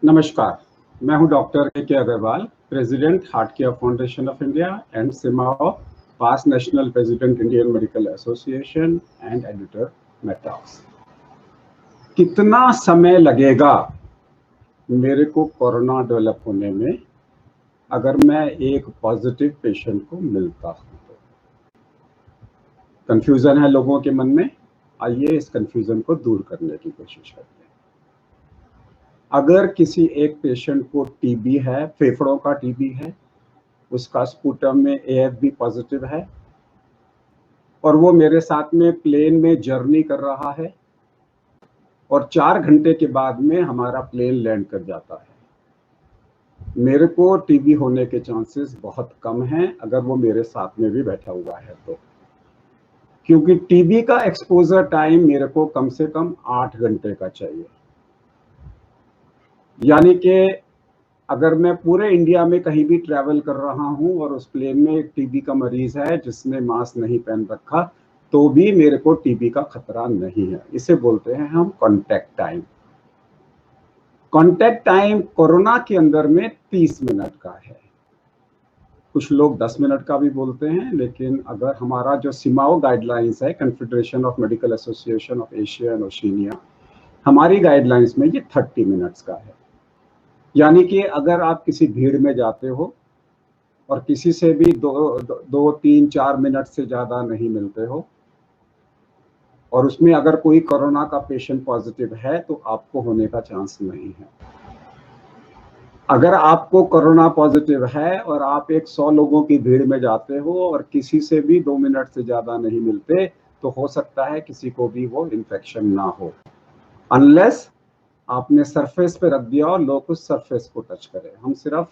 नमस्कार, मैं हूं doctor K Aggarwal, president Heart Care Foundation of India and CMAAO, past national president Indian Medical Association and editor मेटाक्स। कितना समय लगेगा मेरे को कोरोना डेवलप होने में अगर मैं एक पॉजिटिव पेशेंट को मिलता हूं तो? कंफ्यूजन है लोगों के मन में। आइए इस कंफ्यूजन को दूर करने की कोशिश करते हैं। अगर किसी एक पेशेंट को टीबी है, फेफड़ों का टीबी है, उसका स्पूटम में एएफबी पॉजिटिव है और वो मेरे साथ में प्लेन में जर्नी कर रहा है और 4 घंटे के बाद में हमारा प्लेन लैंड कर जाता है, मेरे को टीबी होने के चांसेस बहुत कम हैं अगर वो मेरे साथ में भी बैठा हुआ है तो, क्योंकि टीबी का एक्सपोजर टाइम मेरे को कम से कम 8 घंटे का चाहिए। यानी कि अगर मैं पूरे इंडिया में कहीं भी ट्रैवल कर रहा हूं और उस प्लेन में एक टीबी का मरीज है जिसने मास्क नहीं पहन रखा, तो भी मेरे को टीबी का खतरा नहीं है। इसे बोलते हैं हम contact time. Contact time corona के अंदर में 30 मिनट का है, कुछ लोग 10 मिनट का भी बोलते हैं, लेकिन अगर हमारा जो सिमाओ गाइडलाइंस है, confederation of medical association of Asia and Oceania, हमारी गाइडलाइंस में ये 30 मिनट्स का है। यानी कि अगर आप किसी भीड़ में जाते हो और किसी से भी 2-3-4 मिनट से ज़्यादा नहीं मिलते हो और उसमें अगर कोई कोरोना का पेशेंट पॉजिटिव है तो आपको होने का चांस नहीं है। अगर आपको कोरोना पॉजिटिव है और आप एक 100 लोगों की भीड़ में जाते हो और किसी से भी 2 मिनट से ज़्यादा नहीं मिलते, तो हो सकता है किसी को भी वो इन्फेक्शन ना हो, अनलेस आपने सरफेस पे रख दिया और लोग उस सरफेस को टच करें। हम सिर्फ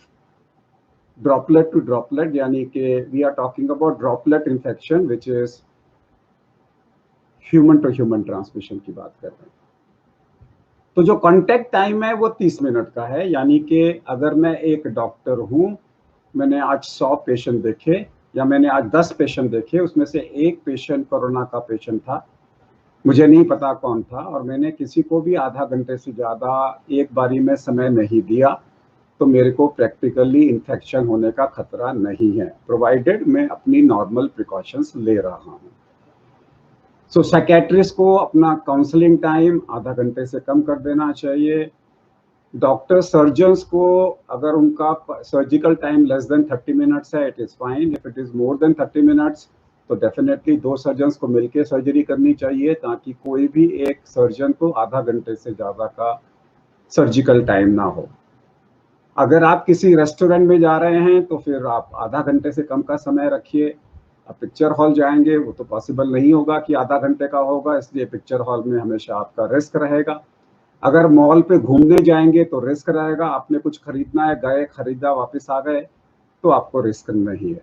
ड्रॉपलेट टू ड्रॉपलेट, यानी कि we are talking about droplet infection which is human to human transmission की बात कर रहे हैं। तो जो कांटेक्ट टाइम है वो 30 मिनट का है। यानी कि अगर मैं एक डॉक्टर हूं, मैंने आज 100 पेशेंट देखे या मैंने आज 10 पेशेंट देखे, उसमें से एक पेशेंट कोरोना का पेशेंट था, मुझे नहीं पता कौन था, और मैंने किसी को भी आधा घंटे से ज़्यादा एक बारी में समय नहीं दिया, तो मेरे को प्रैक्टिकली इन्फेक्शन होने का खतरा नहीं है, प्रोवाइडेड मैं अपनी नॉर्मल प्रिकॉशंस ले रहा हूँ। सो साइकेट्रिस्ट को अपना काउंसलिंग टाइम आधा घंटे से कम कर देना चाहिए। डॉक्टर सर्जन्स को अगर उनका surgical time less than 30 minutes है, it is fine. If it is more than 30 minutes तो डेफिनेटली 2 सर्जन्स को मिलकर सर्जरी करनी चाहिए, ताकि कोई भी एक सर्जन को आधा घंटे से ज़्यादा का सर्जिकल टाइम ना हो। अगर आप किसी रेस्टोरेंट में जा रहे हैं तो फिर आप आधा घंटे से कम का समय रखिए। आप पिक्चर हॉल जाएंगे, वो तो पॉसिबल नहीं होगा कि आधा घंटे का होगा, इसलिए पिक्चर हॉल में हमेशा आपका रिस्क रहेगा। अगर मॉल पे घूमने जाएंगे तो रिस्क रहेगा, आपने कुछ खरीदना है, गए खरीदा वापस आ गए तो आपको रिस्क नहीं है।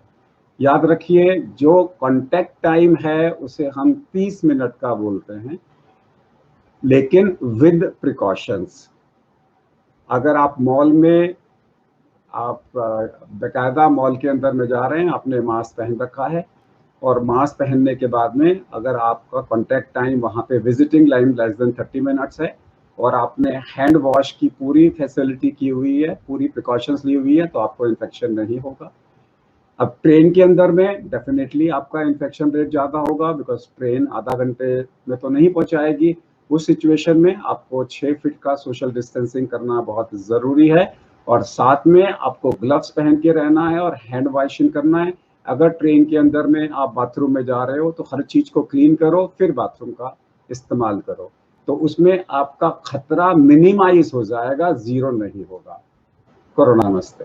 याद रखिए, जो कांटेक्ट टाइम है उसे हम 30 मिनट का बोलते हैं, लेकिन विद प्रिकॉशंस। अगर आप मॉल में आप बाकायदा मॉल के अंदर में जा रहे हैं, आपने मास्क पहन रखा है, और मास्क पहनने के बाद में अगर आपका कांटेक्ट टाइम वहाँ पे visiting line less than 30 minutes है और आपने हैंड वॉश की पूरी फैसिलिटी की हुई है, पूरी प्रिकॉशंस ली हुई है, तो आपको इन्फेक्शन नहीं होगा। अब ट्रेन के अंदर में डेफिनेटली आपका इन्फेक्शन रेट ज़्यादा होगा, बिकॉज ट्रेन आधा घंटे में तो नहीं पहुँचाएगी। उस सिचुएशन में आपको 6 फीट का सोशल डिस्टेंसिंग करना बहुत ज़रूरी है, और साथ में आपको ग्लव्स पहन के रहना है और हैंड वॉशिंग करना है। अगर ट्रेन के अंदर में आप बाथरूम में जा रहे हो तो हर चीज़ को क्लीन करो, फिर बाथरूम का इस्तेमाल करो, तो उसमें आपका खतरा मिनिमाइज हो जाएगा, ज़ीरो नहीं होगा। कोरोना नमस्ते।